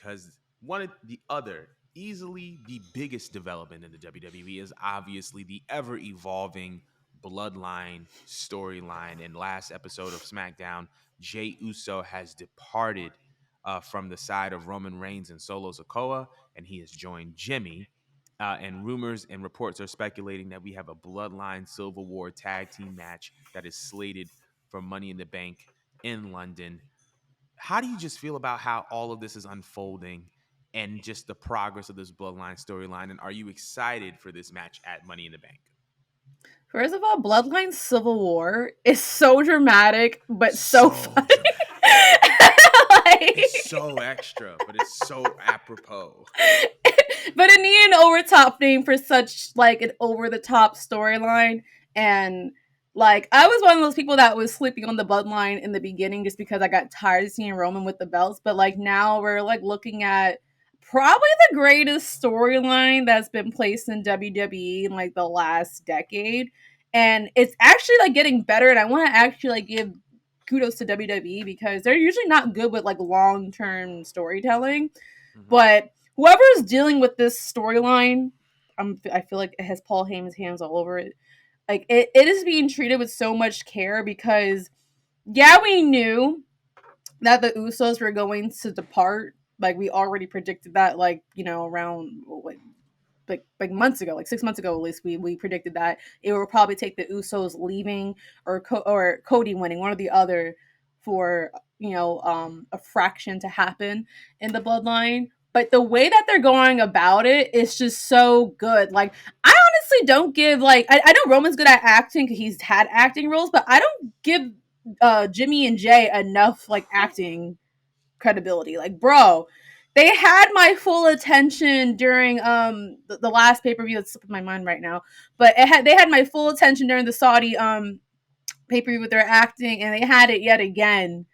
because easily the biggest development in the WWE is obviously the ever evolving Bloodline storyline. In last episode of SmackDown, Jey Uso has departed from the side of Roman Reigns and Solo Sikoa, and he has joined Jimmy. And rumors and reports are speculating that we have a Bloodline Civil War tag team match that is slated for Money in the Bank in London. How do you just feel about how all of this is unfolding and just the progress of this Bloodline storyline? And are you excited for this match at Money in the Bank? First of all, Bloodline Civil War is so dramatic, but so funny. It's so extra, but it's so apropos. But it needed an overtop name for such like an over the top storyline. And like I was one of those people that was sleeping on the Bloodline in the beginning just because I got tired of seeing Roman with the belts. But like now we're like looking at probably the greatest storyline that's been placed in WWE in like the last decade. And it's actually like getting better. And I want to actually like give kudos to WWE because they're usually not good with like long term storytelling. Mm-hmm. But whoever is dealing with this storyline, I feel like it has Paul Heyman's hands all over it. Like it is being treated with so much care because yeah, we knew that the Usos were going to depart. Like we already predicted that, like, you know, around like months ago, like 6 months ago at least, we predicted that it would probably take the Usos leaving or or Cody winning, one or the other, for a fraction to happen in the Bloodline. But the way that they're going about it is just so good. Like I honestly don't give like I know Roman's good at acting because he's had acting roles, but I don't give Jimmy and Jey enough like acting credibility. Like, bro, they had my full attention during the last pay-per-view that's slipping my mind right now. But they had my full attention during the Saudi pay-per-view with their acting, and they had it yet again.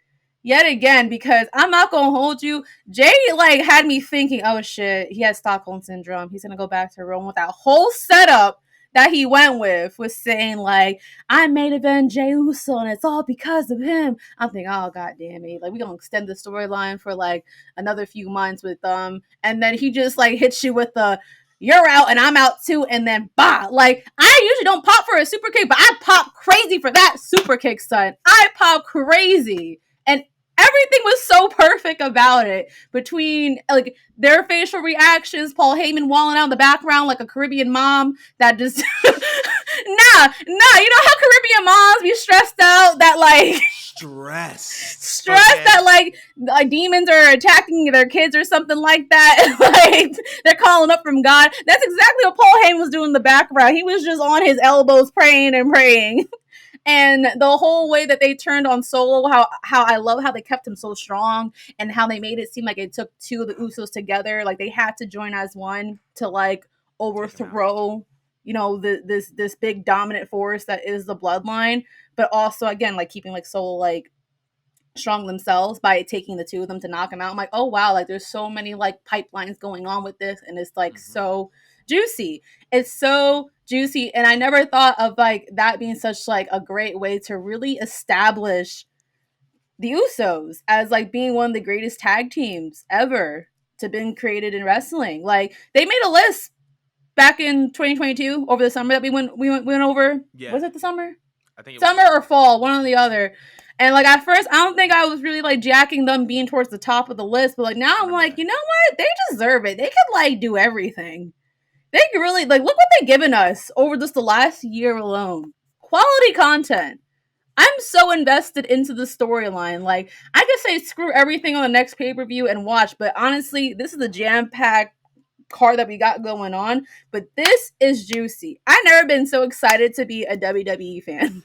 Because I'm not gonna hold you. Jey like had me thinking, oh shit, he has Stockholm syndrome. He's gonna go back to Rome with that whole setup that he went with, was saying like, I made event Jey Uso and it's all because of him. I'm thinking, oh god damn it, like we gonna extend the storyline for like another few months with and then he just like hits you with the you're out and I'm out too, and then bah. Like I usually don't pop for a super kick, but I pop crazy for that super kick, son. I pop crazy. And everything was so perfect about it. Between like their facial reactions, Paul Heyman walling out in the background like a Caribbean mom that just nah. You know how Caribbean moms be stressed out that like stressed okay. That like demons are attacking their kids or something like that. Like they're calling up from God. That's exactly what Paul Heyman was doing in the background. He was just on his elbows praying and praying. And the whole way that they turned on Solo, how I love how they kept him so strong and how they made it seem like it took two of the Usos together. Like they had to join as one to like overthrow, this big dominant force that is the Bloodline. But also again, like keeping like Solo like strong themselves by taking the two of them to knock him out. I'm like, oh wow, like there's so many like pipelines going on with this, and it's like so juicy. It's so juicy, and I never thought of like that being such like a great way to really establish the Usos as like being one of the greatest tag teams ever to been created in wrestling. Like they made a list back in 2022 over the summer that we went over. Yeah. Was it the summer? I think it summer was. Or fall, one or the other. And like at first, I don't think I was really like jacking them being towards the top of the list, but like now I'm like, you know what? They deserve it. They could like do everything. They could really like look what they've given us over just the last year alone. Quality content. I'm so invested into the storyline. Like I could say screw everything on the next pay-per-view and watch, but honestly, this is a jam-packed card that we got going on. But this is juicy. I've never been so excited to be a WWE fan.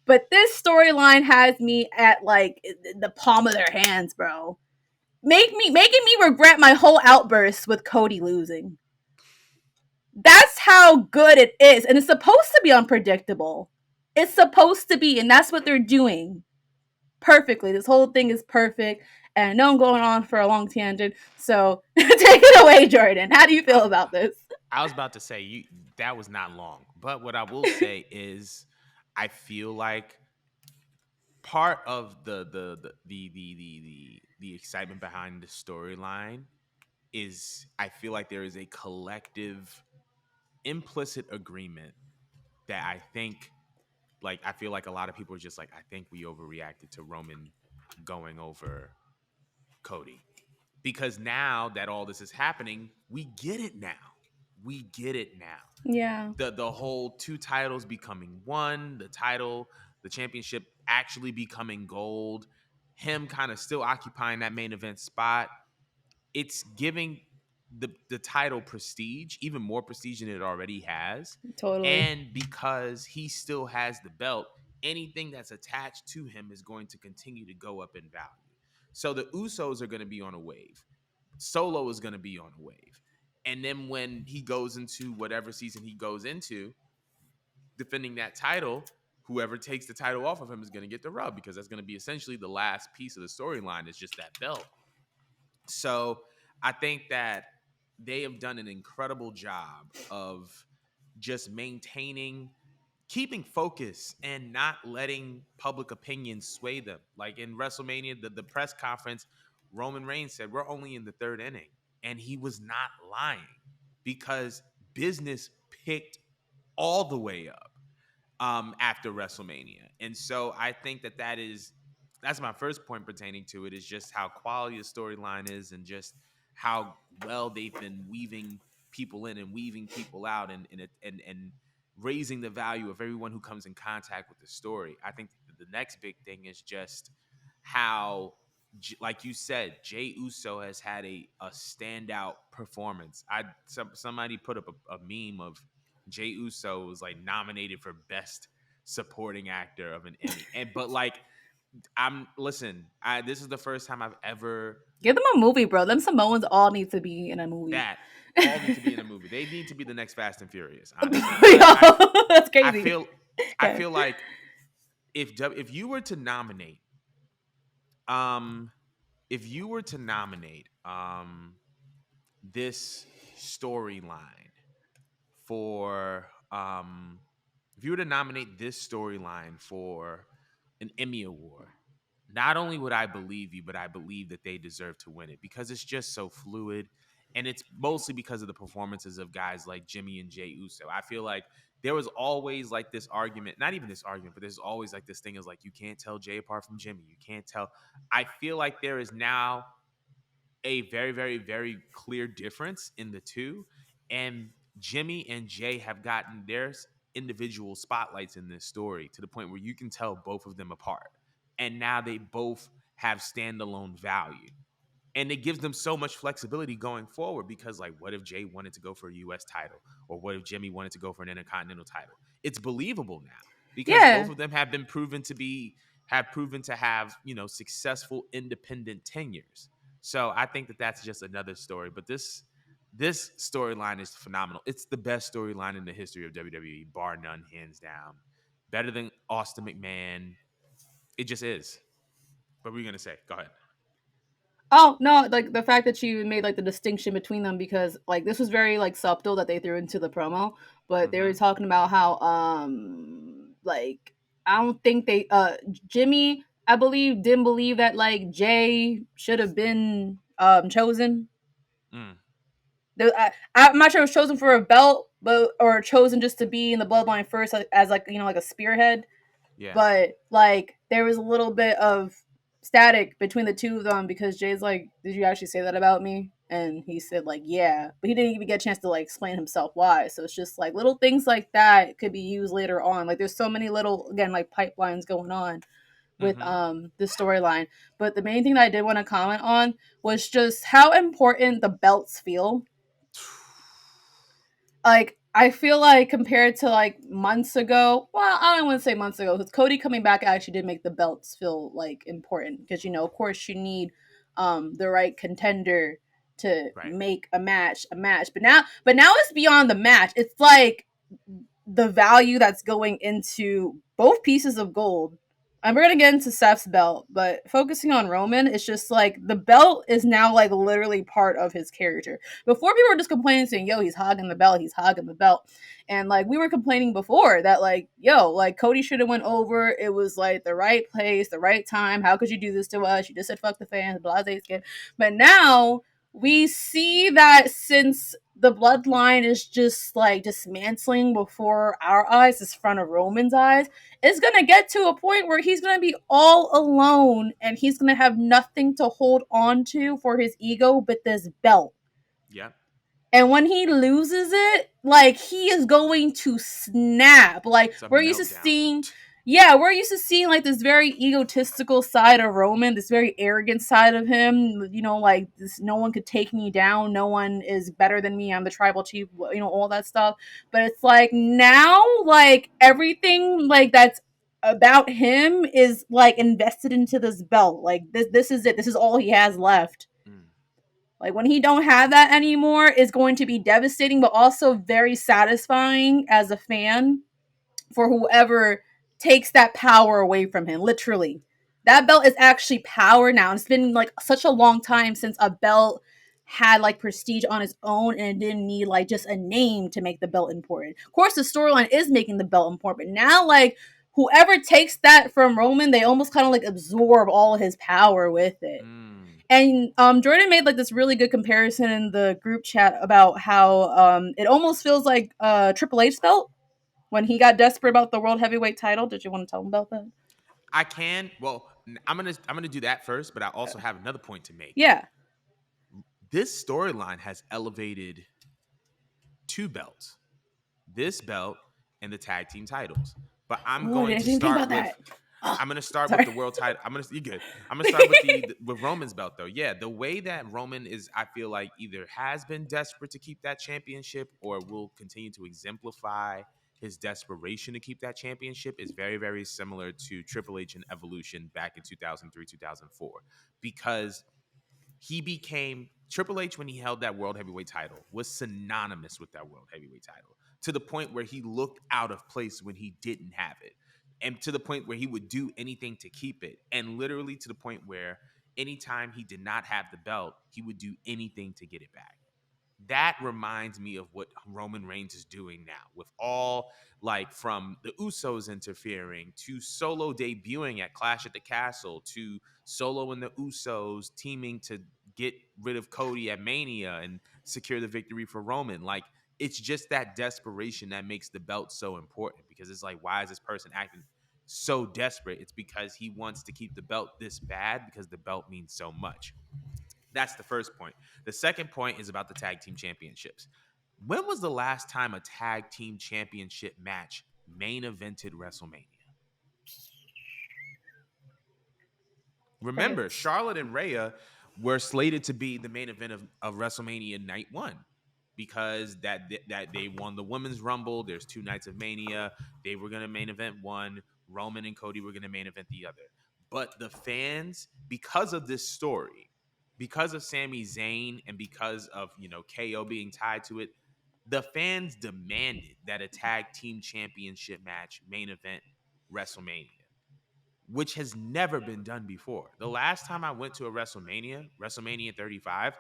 But this storyline has me at like the palm of their hands, bro. Making me regret my whole outburst with Cody losing. That's how good it is. And it's supposed to be unpredictable. It's supposed to be, and that's what they're doing perfectly. This whole thing is perfect. And I know I'm going on for a long tangent, so take it away, Jordan. How do you feel about this? I was about to say that was not long, but what I will say is I feel like part of the the excitement behind the storyline is I feel like there is a collective implicit agreement that I feel like a lot of people are just like, I think we overreacted to Roman going over Cody. Because now that all this is happening, we get it now. We get it now. Yeah. The whole two titles becoming one, the championship actually becoming gold, him kind of still occupying that main event spot. It's giving the title prestige, even more prestige than it already has. Totally. And because he still has the belt, anything that's attached to him is going to continue to go up in value. So the Usos are going to be on a wave. Solo is going to be on a wave. And then when he goes into whatever season he goes into, defending that title, whoever takes the title off of him is going to get the rub because that's going to be essentially the last piece of the storyline is just that belt. So I think that they have done an incredible job of just maintaining, keeping focus and not letting public opinion sway them. Like in WrestleMania, the press conference, Roman Reigns said, we're only in the third inning. And he was not lying because business picked all the way up after WrestleMania. And so I think that's my first point pertaining to it is just how quality the storyline is and just how well they've been weaving people in and weaving people out and raising the value of everyone who comes in contact with the story. I think the next big thing is just how, like you said, Jey Uso has had a standout performance. Somebody put up a meme of Jey Uso was like nominated for best supporting actor of an Emmy, and but like this is the first time I've ever Give them a movie, bro. Them Samoans all need to be in a movie. that all need to be in a movie. They need to be the next Fast and Furious, honestly. Yo, that's I crazy. feel I Okay. feel like if you were to nominate um if you were to nominate this storyline for if you were to nominate this storyline for an Emmy award, not only would I believe you, but I believe that they deserve to win it because it's just so fluid. And it's mostly because of the performances of guys like Jimmy and Jey Uso. I feel like there was always like this argument, not even this argument, but there's always like this thing is like, you can't tell Jey apart from Jimmy. You can't tell. I feel like there is now a very, very, very clear difference in the two. And Jimmy and Jey have gotten their individual spotlights in this story to the point where you can tell both of them apart. And now they both have standalone value. And it gives them so much flexibility going forward because, like, what if Jey wanted to go for a US title? Or what if Jimmy wanted to go for an intercontinental title? It's believable now because both Yeah. of them have been proven to have, successful independent tenures. So I think that that's just another story. But this storyline is phenomenal. It's the best storyline in the history of WWE, bar none, hands down. Better than Austin McMahon. It just is. What were you gonna say? Go ahead. Oh no, like the fact that you made like the distinction between them because like this was very like subtle that they threw into the promo, but they were Mm-hmm. talking about how like I don't think they Jimmy I believe didn't believe that like Jay should have been chosen. Mm, I'm not sure it was chosen for a belt, but or chosen just to be in the bloodline first as like like a spearhead. yeah. But like there was a little bit of static between the two of them because Jay's like, "Did you actually say that about me?" And he said like, "Yeah," but he didn't even get a chance to like explain himself why. So it's just like little things like that could be used later on. Like there's so many little again like pipelines going on with Mm-hmm. the storyline. But the main thing that I did want to comment on was just how important the belts feel. Like I feel like compared to like months ago, well, I don't want to say months ago because Cody coming back actually did make the belts feel like important because of course you need the right contender to Right. make a match. But now it's beyond the match. It's like the value that's going into both pieces of gold. And we're gonna get into Seth's belt, but focusing on Roman, it's just like the belt is now like literally part of his character. Before people were just complaining saying, yo, he's hogging the belt, he's hogging the belt. And like we were complaining before that like, yo, like Cody should have went over. It was like the right place, the right time. How could you do this to us? You just said fuck the fans, blase skip. But now we see that since the bloodline is just like dismantling before our eyes, in front of Roman's eyes, it's gonna get to a point where he's gonna be all alone and he's gonna have nothing to hold on to for his ego but this belt. Yep. And when he loses it, like he is going to snap. Like It's a we're used to meltdown. seeing, yeah, we're used to seeing like this very egotistical side of Roman, this very arrogant side of him. You know, like this, no one could take me down. No one is better than me. I'm the tribal chief. You know, all that stuff. But it's like now, like everything like that's about him is like invested into this belt. Like this is it. This is all he has left. Mm. Like when he don't have that anymore is going to be devastating, but also very satisfying as a fan for whoever takes that power away from him. Literally, that belt is actually power now. And it's been like such a long time since a belt had like prestige on its own and it didn't need like just a name to make the belt important. Of course, the storyline is making the belt important, but now like whoever takes that from Roman, they almost kind of like absorb all of his power with it. Mm. And Jordan made like this really good comparison in the group chat about how it almost feels like Triple H felt when he got desperate about the world heavyweight title. Did you want to tell him about that? I can. Well, I'm gonna do that first, but I also have another point to make. Yeah. This storyline has elevated two belts, this belt and the tag team titles. But I'm Oh, I going didn't to even think start about with that. Oh, I'm gonna start with sorry. the world title. You good. I'm gonna start with with Roman's belt though. Yeah, the way that Roman is, I feel like either has been desperate to keep that championship or will continue to exemplify his desperation to keep that championship is very, very similar to Triple H and Evolution back in 2003, 2004. Because he became Triple H when he held that world heavyweight title was synonymous with that world heavyweight title to the point where he looked out of place when he didn't have it, and to the point where he would do anything to keep it, and literally to the point where anytime he did not have the belt, he would do anything to get it back. That reminds me of what Roman Reigns is doing now with all, like, from the Usos interfering to Solo debuting at Clash at the Castle to Solo and the Usos teaming to get rid of Cody at Mania and secure the victory for Roman. Like, it's just that desperation that makes the belt so important, because it's like, why is this person acting so desperate? It's because he wants to keep the belt this bad because the belt means so much. That's the first point. The second point is about the tag team championships. When was the last time a tag team championship match main evented WrestleMania? Remember, Crickets. Charlotte and Rhea were slated to be the main event of WrestleMania Night One, because that they won the Women's Rumble. There's two nights of Mania. They were going to main event one. Roman and Cody were going to main event the other. But the fans, because of this story, because of Sami Zayn, and because of KO being tied to it, the fans demanded that a tag team championship match main event WrestleMania, which has never been done before. The last time I went to a WrestleMania 35,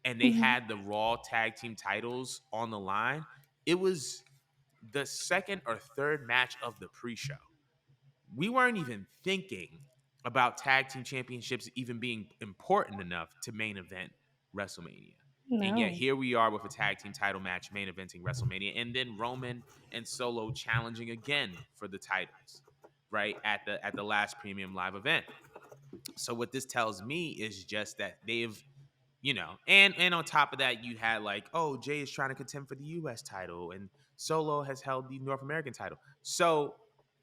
and they Mhm. had the Raw tag team titles on the line, it was the second or third match of the pre-show. We weren't even thinking about tag team championships even being important enough to main event WrestleMania. And yet No. here we are with a tag team title match main eventing WrestleMania, and then Roman and Solo challenging again for the titles, right, at the last premium live event. So what this tells me is just that they've, and on top of that, you had like, oh, Jay is trying to contend for the US title and Solo has held the North American title. So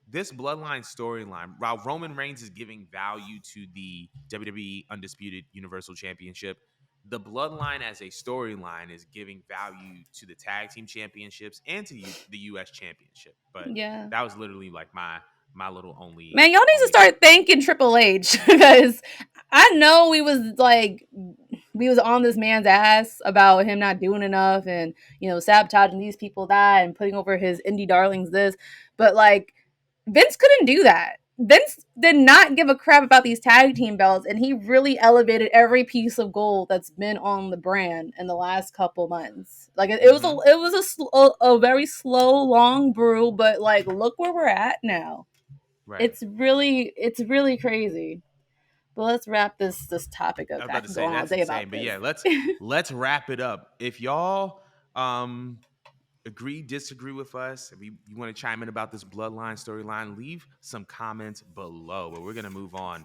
this bloodline storyline, while Roman Reigns is giving value to the WWE Undisputed Universal Championship, the bloodline as a storyline is giving value to the tag team championships and to the US championship. But Yeah. that was literally like my little Man, y'all need to only start thanking Triple H because I know we was on this man's ass about him not doing enough and sabotaging these people that and putting over his indie darlings this, but like Vince couldn't do that. Vince did not give a crap about these tag team belts, and he really elevated every piece of gold that's been on the brand in the last couple months. Like Mm-hmm. it was a very slow, long brew, but like look where we're at now. Right. It's really crazy. But let's wrap this topic I up. was I about to can go say on all that's day about insane, but this. yeah, let's wrap it up. If y'all agree, disagree with us, if you want to chime in about this bloodline storyline, leave some comments below. But we're gonna move on